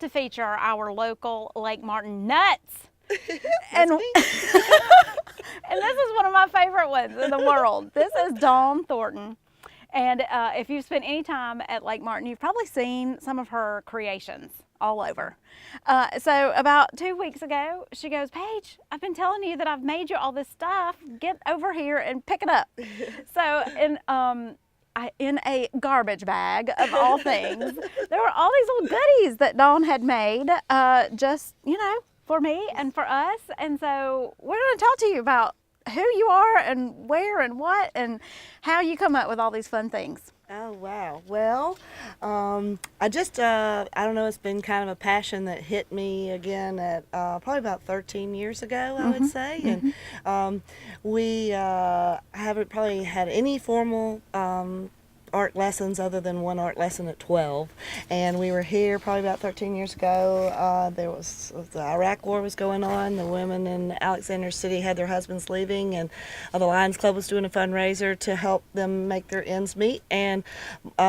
to feature our local Lake Martin nuts. And, and this is one of my favorite ones in the world. This is Dawn Thornton. And if you've spent any time at Lake Martin, you've probably seen some of her creations all over. So about 2 weeks ago, she goes, Paige, I've been telling you that I've made you all this stuff. Get over here and pick it up. So in a garbage bag of all things, there were all these little goodies that Dawn had made just, you know, for me and for us. And so we're going to talk to you about who you are and where and what and how you come up with all these fun things. Oh, wow. Well, I don't know, it's been kind of a passion that hit me again at probably about 13 years ago, I would say. And we haven't probably had any formal art lessons other than one art lesson at 12, and we were here probably about 13 years ago. There was the Iraq War was going on. The women in Alexander City had their husbands leaving, and the Lions Club was doing a fundraiser to help them make their ends meet. And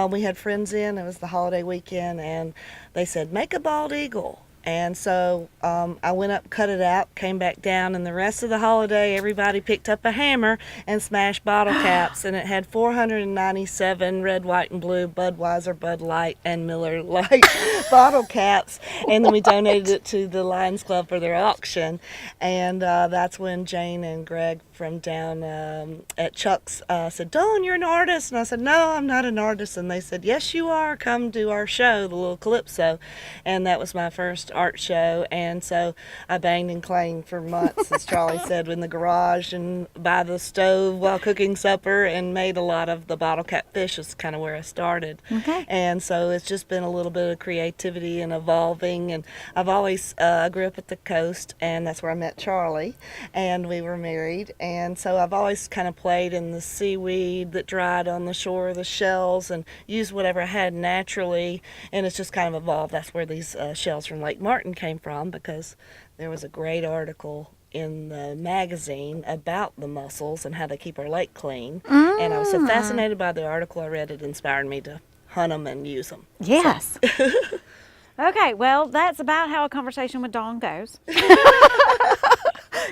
we had friends in. It was the holiday weekend, and they said, make a bald eagle. And so I went up, cut it out, came back down, and the rest of the holiday, everybody picked up a hammer and smashed bottle caps, and it had 497 red, white, and blue Budweiser, Bud Light, and Miller Lite bottle caps, and then we donated it to the Lions Club for their auction. And that's when Jane and Greg from down at Chuck's said, Dawn, you're an artist. And I said, no, I'm not an artist. And they said, yes, you are. Come do our show, the little Calypso. And that was my first art show. And so I banged and clanged for months, as Charlie said, in the garage and by the stove while cooking supper, and made a lot of the bottle cap fish. Is kind of where I started. Okay. And so it's just been a little bit of creativity and evolving. And I've always grew up at the coast, and that's where I met Charlie, and we were married. And so I've always kind of played in the seaweed that dried on the shore, the shells, and used whatever I had naturally. And it's just kind of evolved. That's where these shells from Lake Martin came from, because there was a great article in the magazine about the mussels and how they keep our lake clean. And I was so fascinated by the article I read, it inspired me to hunt them and use them. Yes. So. Okay, well, that's about how a conversation with Dawn goes.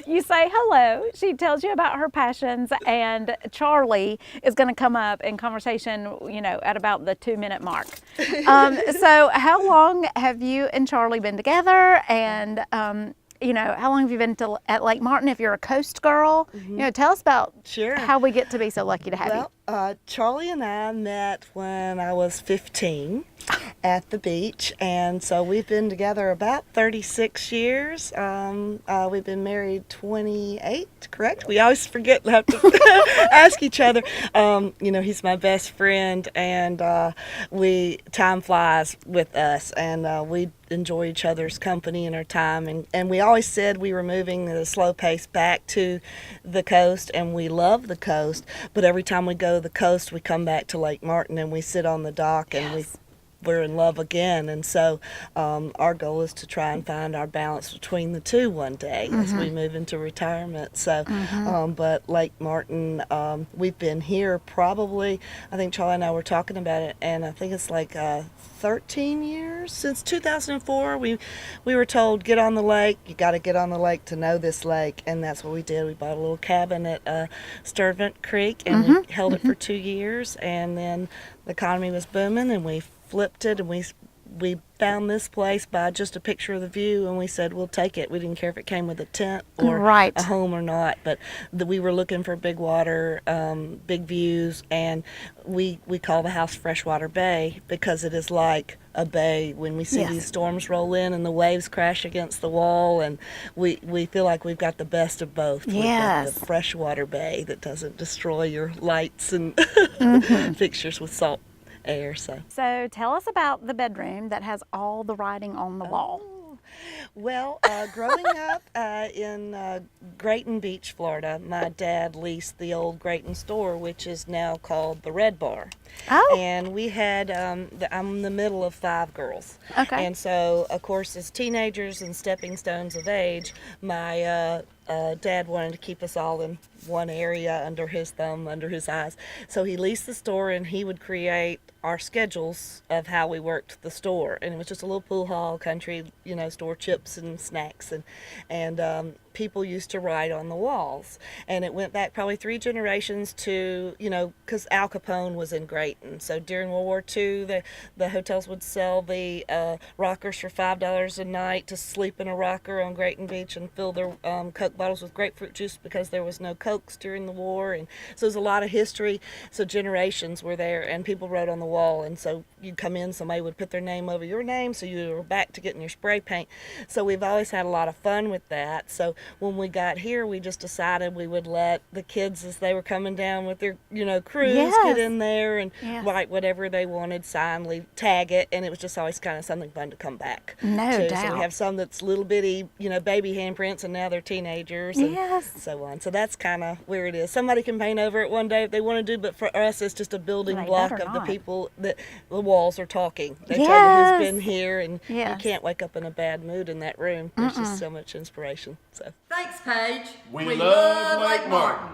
You say hello, she tells you about her passions, and Charlie is going to come up in conversation, you know, at about the 2-minute mark. So how long have you and Charlie been together, and you know, how long have you been at Lake Martin? If you're a coast girl, you know, tell us about how we get to be so lucky to have you. Charlie and I met when I was 15 at the beach, and so we've been together about 36 years. We've been married 28, correct? We always forget to have to ask each other. You know, he's my best friend, and time flies with us, and we enjoy each other's company and our time, and we always said we were moving at a slow pace back to the coast, and we love the coast, but every time we go to the coast we come back to Lake Martin and we sit on the dock, and we're in love again. And so our goal is to try and find our balance between the two one day as we move into retirement. So but Lake Martin, we've been here probably, I think Charlie and I were talking about it, and I think it's like 13 years since 2004. We were told, get on the lake, you got to get on the lake to know this lake, and that's what we did. We bought a little cabin at Sturtevant Creek, and we held it for 2 years, and then the economy was booming, and we flipped it, and we found this place by just a picture of the view, and we said we'll take it. We didn't care if it came with a tent or a home or not, but we were looking for big water, big views, and we call the house Freshwater Bay because it is like a bay when we see these storms roll in and the waves crash against the wall, and we feel like we've got the best of both. We've got the freshwater bay that doesn't destroy your lights and fixtures with salt air. So tell us about the bedroom that has all the writing on the wall. Well, growing up in Grayton Beach, Florida, my dad leased the old Grayton store, which is now called the Red Bar. Oh. And we had, I'm the middle of 5 girls. Okay. And so, of course, as teenagers and stepping stones of age, my Dad wanted to keep us all in one area under his thumb, under his eyes. So he leased the store, and he would create our schedules of how we worked the store. And it was just a little pool hall, country, store, chips and snacks. And people used to write on the walls. And it went back probably 3 generations to, because Al Capone was in Grayton. So during World War II, the hotels would sell the rockers for $5 a night to sleep in a rocker on Grayton Beach and fill their Coke bottles with grapefruit juice because there was no Cokes during the war. And so there's a lot of history. So generations were there, and people wrote on the wall. And so you'd come in, somebody would put their name over your name, so you were back to getting your spray paint. So we've always had a lot of fun with that. So when we got here, we just decided we would let the kids, as they were coming down with their, crews, get in there and write whatever they wanted, sign, leave, tag it, and it was just always kind of something fun to come back No doubt. So we have some that's little bitty, baby handprints, and now they're teenagers and so on. So that's kind of where it is. Somebody can paint over it one day if they want to do, but for us, it's just a building block of the people that the walls are talking. They tell you who's been here, and you can't wake up in a bad mood in that room. There's just so much inspiration. So thanks, Paige. We love Lake Martin.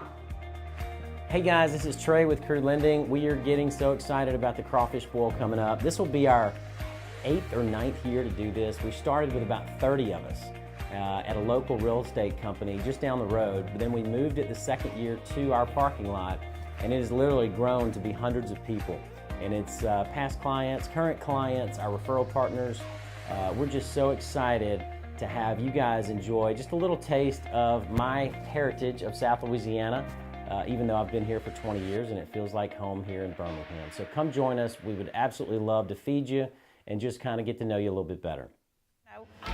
Hey guys, this is Trey with Crew Lending. We are getting so excited about the Crawfish Boil coming up. This will be our 8th or 9th year to do this. We started with about 30 of us at a local real estate company just down the road. But then we moved it the second year to our parking lot, and it has literally grown to be hundreds of people. And it's past clients, current clients, our referral partners. We're just so excited to have you guys enjoy just a little taste of my heritage of South Louisiana, even though I've been here for 20 years and it feels like home here in Birmingham. So come join us. We would absolutely love to feed you and just kind of get to know you a little bit better.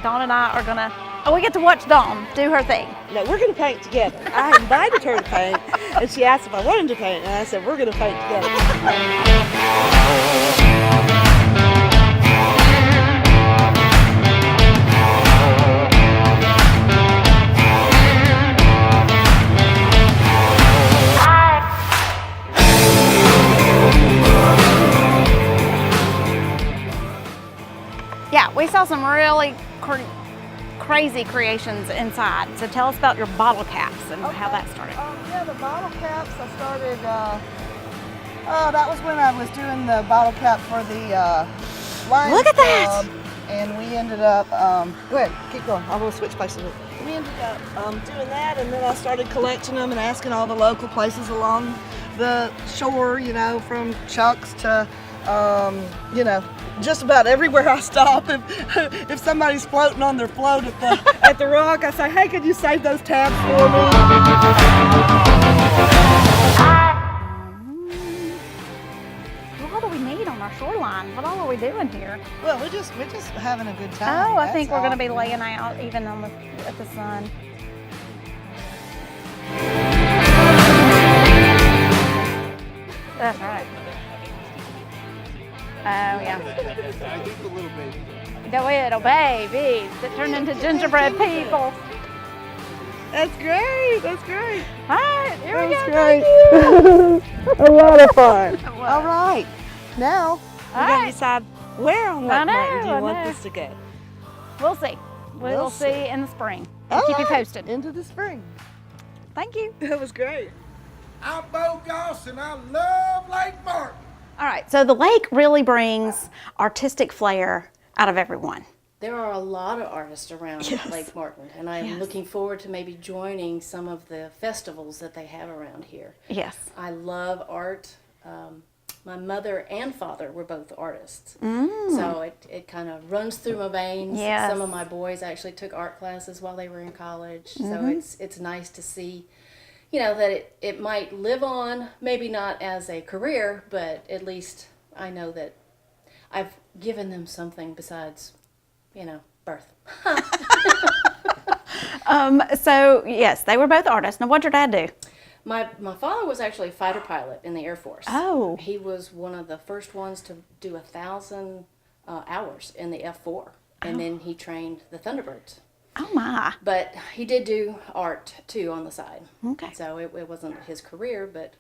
Dawn and I are gonna, we get to watch Dawn do her thing. No, we're gonna paint together. I invited her to paint, and she asked if I wanted to paint, and I said, we're gonna paint together. Yeah, we saw some really crazy creations inside. So tell us about your bottle caps and how that started. Yeah, the bottle caps, I started, that was when I was doing the bottle cap for the Lions Look at that! Club, and we ended up, go ahead, keep going, I'm gonna switch places. We ended up doing that, and then I started collecting them and asking all the local places along the shore, from Chuck's to, just about everywhere I stop. If somebody's floating on their float at the rock, I say, hey, could you save those tabs for What all do we need on our shoreline? What all are we doing here? Well, we're just having a good time. Oh, I think we're going to be laying out even on at the sun. That's right. Oh, yeah. Just a little baby. The little babies that turn into gingerbread people. That's great. That's great. All right, here we go. Great. A lot of fun. All right. Now, we got to decide where on Lake Martin do you want this to go? We'll see. We'll see in the spring. We'll keep you posted. Into the spring. Thank you. That was great. I'm Bo Goss, and I love Lake Martin. All right, so the lake really brings artistic flair out of everyone. There are a lot of artists around Lake Martin, and I'm looking forward to maybe joining some of the festivals that they have around here. Yes. I love art. My mother and father were both artists, so it kind of runs through my veins. Yes. Some of my boys actually took art classes while they were in college, so it's nice to see, that it might live on, maybe not as a career, but at least I know that I've given them something besides, birth. So yes, they were both artists. Now, what'd your dad do? My father was actually a fighter pilot in the Air Force. Oh. He was one of the first ones to do 1,000 hours in the F-4, and then he trained the Thunderbirds. Oh my. But he did do art too on the side. Okay. So it wasn't his career, but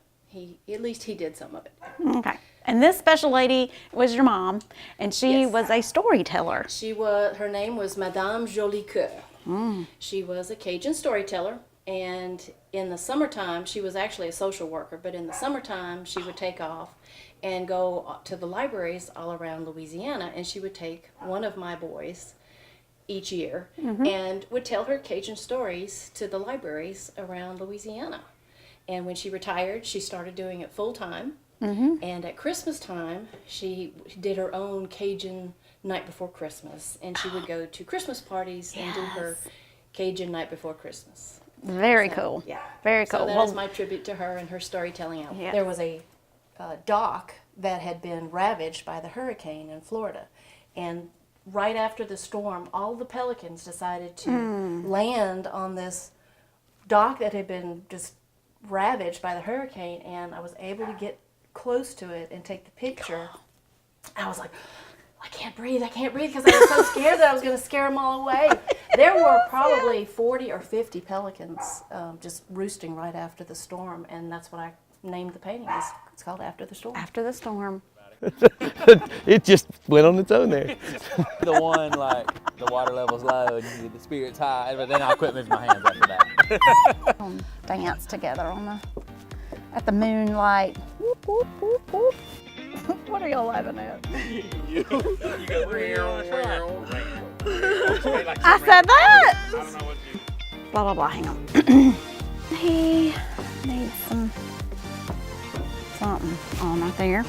at least he did some of it. Okay. And this special lady was your mom, and she was a storyteller. Her name was Madame Jolicoeur. She was a Cajun storyteller, And in the summertime, she was actually a social worker, but in the summertime, she would take off and go to the libraries all around Louisiana, and she would take one of my boys each year and would tell her Cajun stories to the libraries around Louisiana. And when she retired, she started doing it full time. And at Christmas time, she did her own Cajun night before Christmas, and she would go to Christmas parties and do her Cajun night before Christmas. Very cool. Yeah. Very cool. So that is my tribute to her and her storytelling out. Yes. There was a dock that had been ravaged by the hurricane in Florida, and right after the storm, all the pelicans decided to land on this dock that had been just ravaged by the hurricane, and I was able to get close to it and take the picture. I was like, I can't breathe, because I was so scared that I was going to scare them all away. There were probably 40 or 50 pelicans just roosting right after the storm, and that's what I named the painting. It's called After the Storm. After the storm. It just went on its own there. The one, like, the water level's low and the spirit's high, but then I'll quit moving my hands after that. Dance together on at the moonlight. Whoop, whoop, whoop, whoop. What are y'all laughing at? I said that. Blah blah blah. Hang on. He needs something on right there.